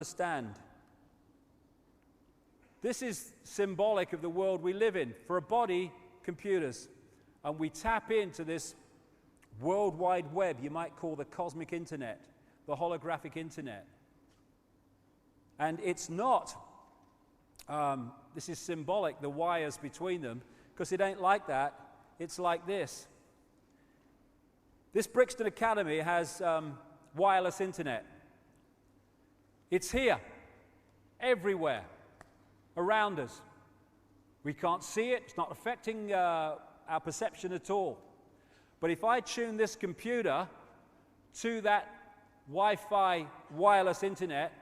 understand. This is symbolic of the world we live in. For a body, computers. And we tap into this World Wide Web, you might call the cosmic internet, the holographic internet. And it's not, this is symbolic, the wires between them, because it ain't like that. It's like this. This Brixton Academy has wireless internet. It's here, everywhere, around us. We can't see it. It's not affecting our perception at all. But if I tune this computer to that Wi-Fi wireless internet,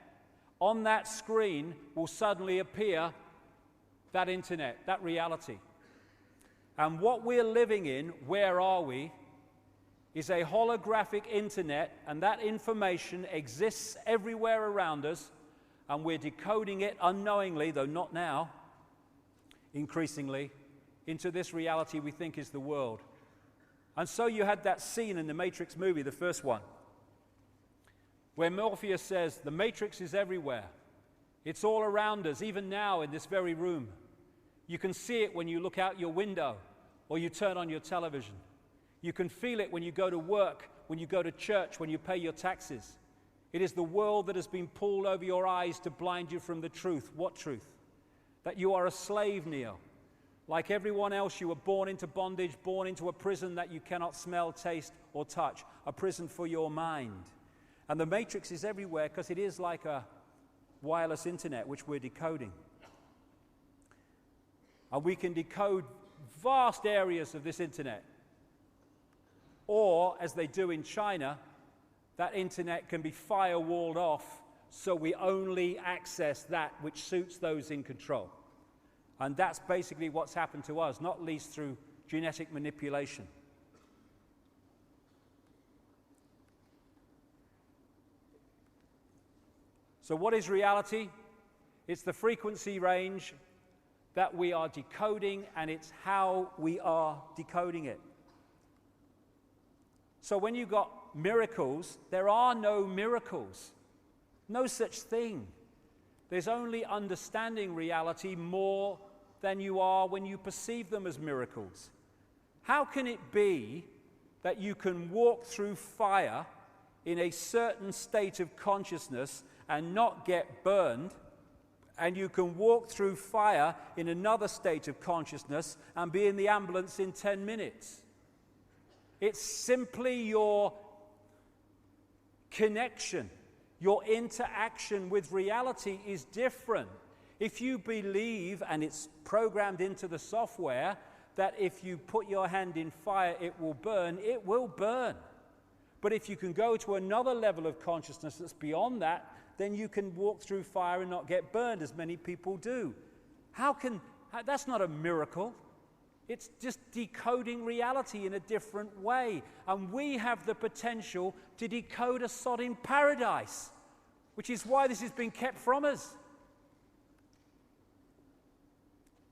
on that screen will suddenly appear that internet, that reality. And what we're living in, where are we, is a holographic internet, and that information exists everywhere around us, and we're decoding it unknowingly, though not now, increasingly, into this reality we think is the world. And so you had that scene in the Matrix movie, the first one, where Morpheus says, the Matrix is everywhere. It's all around us, even now in this very room. You can see it when you look out your window or you turn on your television. You can feel it when you go to work, when you go to church, when you pay your taxes. It is the world that has been pulled over your eyes to blind you from the truth. What truth? That you are a slave, Neo. Like everyone else, you were born into bondage, born into a prison that you cannot smell, taste, or touch. A prison for your mind. And the Matrix is everywhere because it is like a wireless internet which we're decoding. And we can decode vast areas of this internet. Or, as they do in China, that internet can be firewalled off so we only access that which suits those in control. And that's basically what's happened to us, not least through genetic manipulation. So what is reality? It's the frequency range that we are decoding, and it's how we are decoding it. So when you've got miracles, there are no miracles. No such thing. There's only understanding reality more than you are when you perceive them as miracles. How can it be that you can walk through fire in a certain state of consciousness and not get burned, and you can walk through fire in another state of consciousness and be in the ambulance in 10 minutes? It's simply your connection, your interaction with reality is different. If you believe, and it's programmed into the software, that if you put your hand in fire it will burn, it will burn. But if you can go to another level of consciousness that's beyond that, then you can walk through fire and not get burned, as many people do. That's not a miracle. It's just decoding reality in a different way. And we have the potential to decode a Sodom paradise, which is why this has been kept from us.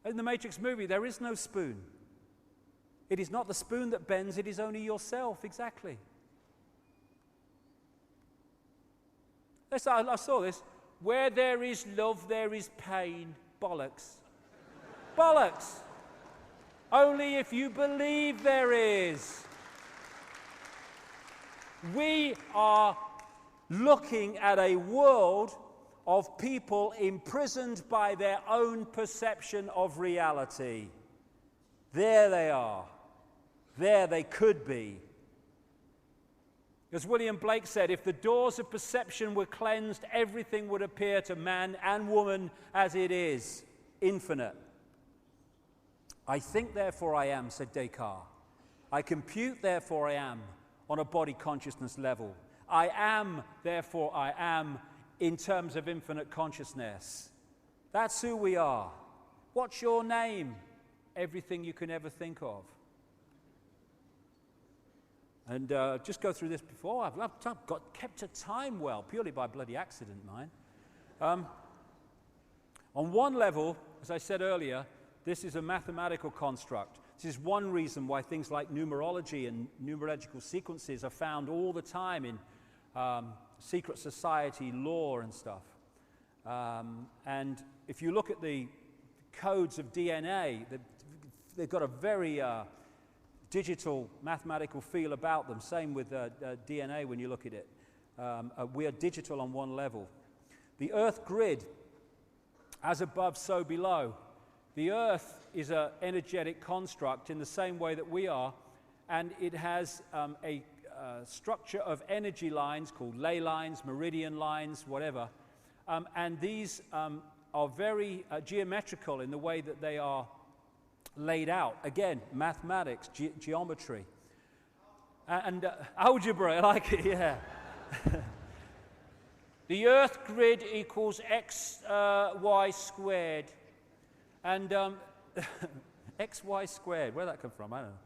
In the Matrix movie, there is no spoon. It is not the spoon that bends, it is only yourself, exactly. I saw this. Where there is love, there is pain. Bollocks. Bollocks. Only if you believe there is. We are looking at a world of people imprisoned by their own perception of reality. There they are. There they could be. As William Blake said, if the doors of perception were cleansed, everything would appear to man and woman as it is, infinite. I think, therefore I am, said Descartes. I compute, therefore I am, on a body consciousness level. I am, therefore I am, in terms of infinite consciousness. That's who we are. What's your name? Everything you can ever think of. And just go through this before. I've kept to time well, purely by bloody accident, mine. On one level, as I said earlier, this is a mathematical construct. This is one reason why things like numerology and numerological sequences are found all the time in secret society lore and stuff. And if you look at the codes of DNA, they've got a very digital mathematical feel about them. Same with DNA when you look at it. We are digital on one level. The Earth grid, as above, so below. The Earth is an energetic construct in the same way that we are, and it has a structure of energy lines called ley lines, meridian lines, whatever. And these are very geometrical in the way that they are laid out. Again, mathematics, geometry. And algebra, I like it, yeah. The Earth grid equals x, y squared. And xy squared, where'd that come from? I don't know.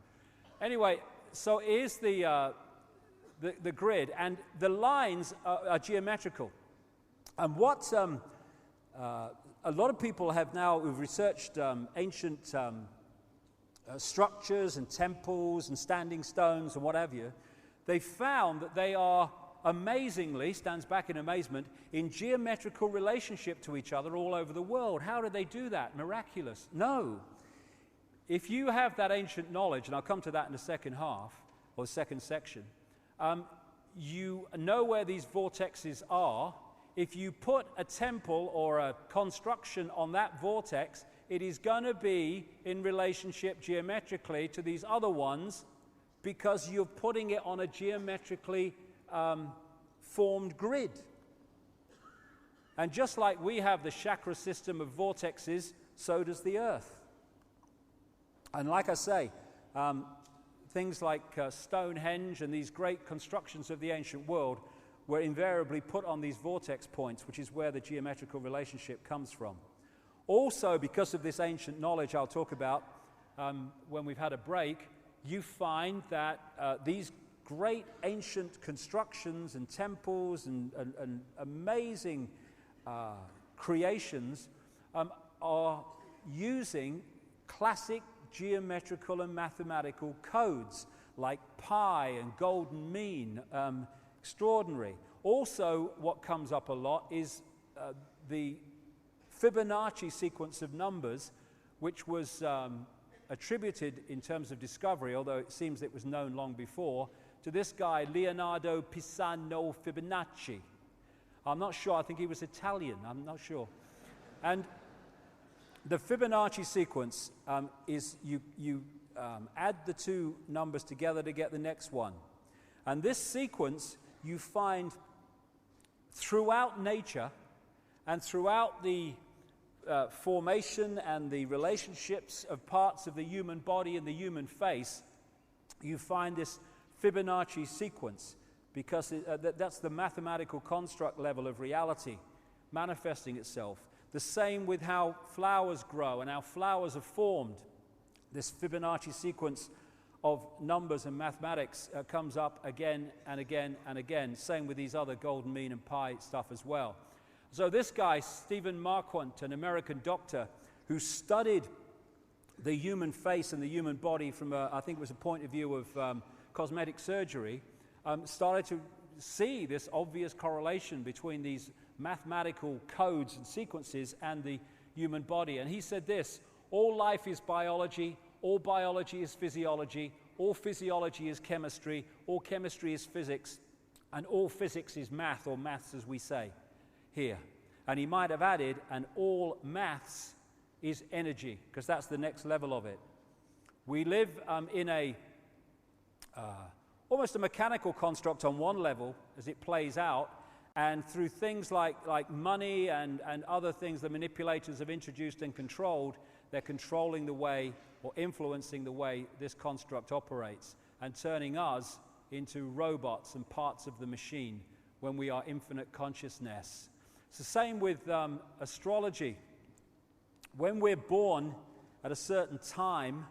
Anyway, so here's the grid, and the lines are geometrical. And what a lot of people have now, who've researched ancient structures and temples and standing stones and what have you, they found that they are amazingly, stands back in amazement, in geometrical relationship to each other all over the world. How did they do that? Miraculous? No. If you have that ancient knowledge, and I'll come to that in the second half, or the second section, you know where these vortexes are. If you put a temple or a construction on that vortex, it is going to be in relationship geometrically to these other ones because you're putting it on a geometrically formed grid. And just like we have the chakra system of vortexes, so does the Earth. And like I say, things like Stonehenge and these great constructions of the ancient world were invariably put on these vortex points, which is where the geometrical relationship comes from. Also, because of this ancient knowledge I'll talk about when we've had a break, you find that these great ancient constructions and temples and amazing creations are using classic geometrical and mathematical codes like pi and golden mean, extraordinary. Also, what comes up a lot is the Fibonacci sequence of numbers, which was attributed in terms of discovery, although it seems it was known long before, to this guy, Leonardo Pisano Fibonacci. I'm not sure, I think he was Italian, I'm not sure. And the Fibonacci sequence is you add the two numbers together to get the next one. And this sequence you find throughout nature and throughout the formation and the relationships of parts of the human body and the human face. You find this Fibonacci sequence because that's the mathematical construct level of reality manifesting itself. The same with how flowers grow and how flowers are formed. This Fibonacci sequence of numbers and mathematics comes up again and again and again. Same with these other golden mean and pi stuff as well. So this guy, Stephen Marquardt, an American doctor who studied the human face and the human body from, I think it was a point of view of cosmetic surgery, started to see this obvious correlation between these mathematical codes and sequences and the human body. And he said this: all life is biology, all biology is physiology, all physiology is chemistry, all chemistry is physics, and all physics is math, or maths as we say here. And he might have added, and all maths is energy, because that's the next level of it. We live in a almost a mechanical construct on one level as it plays out, and through things like money and other things the manipulators have introduced and controlled, they're controlling the way or influencing the way this construct operates and turning us into robots and parts of the machine when we are infinite consciousness. It's the same with astrology. When we're born at a certain time,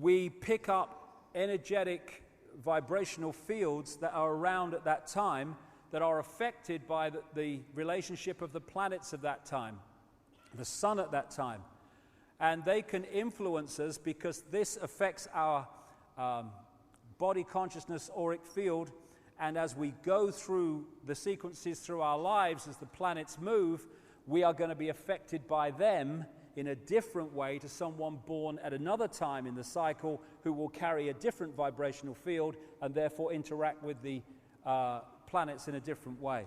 we pick up energetic vibrational fields that are around at that time that are affected by the relationship of the planets of that time, the sun at that time. And they can influence us because this affects our body consciousness auric field, And as we go through the sequences through our lives, as the planets move, we are going to be affected by them in a different way to someone born at another time in the cycle who will carry a different vibrational field and therefore interact with the planets in a different way.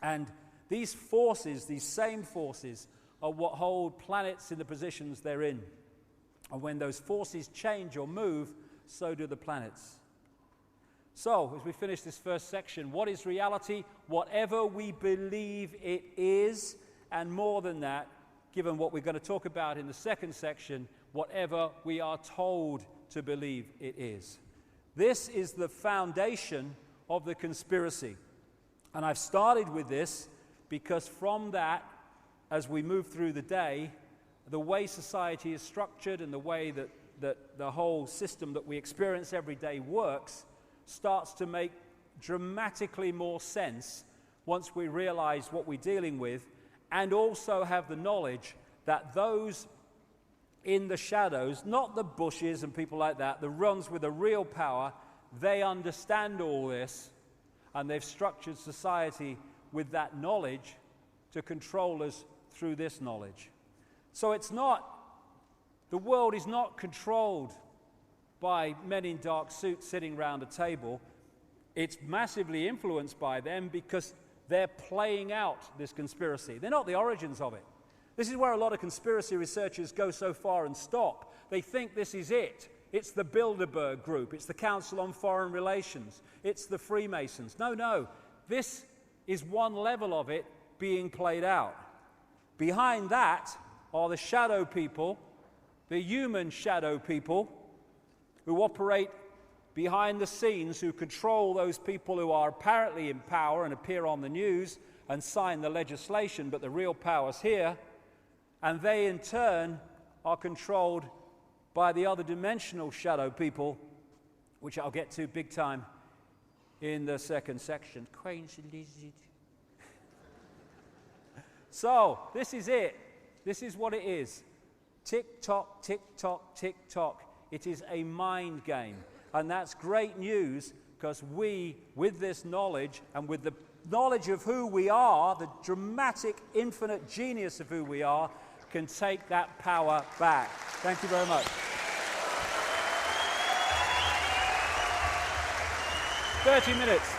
And these forces, these same forces, are what hold planets in the positions they're in. And when those forces change or move, so do the planets. So, as we finish this first section, what is reality? Whatever we believe it is, and more than that, given what we're going to talk about in the second section, whatever we are told to believe it is. This is the foundation of the conspiracy. And I've started with this because from that, as we move through the day, the way society is structured and the way that the whole system that we experience every day works starts to make dramatically more sense once we realize what we're dealing with, and also have the knowledge that those in the shadows, not the bushes and people like that, the ones with a real power, they understand all this, and they've structured society with that knowledge to control us through this knowledge. So the world is not controlled by men in dark suits sitting around a table. It's massively influenced by them because they're playing out this conspiracy. They're not the origins of it. This is where a lot of conspiracy researchers go so far and stop. They think this is it. It's the Bilderberg Group. It's the Council on Foreign Relations. It's the Freemasons. No. This is one level of it being played out. Behind that are the shadow people, the human shadow people, who operate behind the scenes, who control those people who are apparently in power and appear on the news and sign the legislation, but the real power's here. And they, in turn, are controlled by the other dimensional shadow people, which I'll get to big time in the second section. So, this is it. This is what it is. Tick-tock, tick-tock, tick-tock. It is a mind game. And that's great news, because we, with this knowledge and with the knowledge of who we are, the dramatic, infinite genius of who we are, can take that power back. Thank you very much. 30 minutes.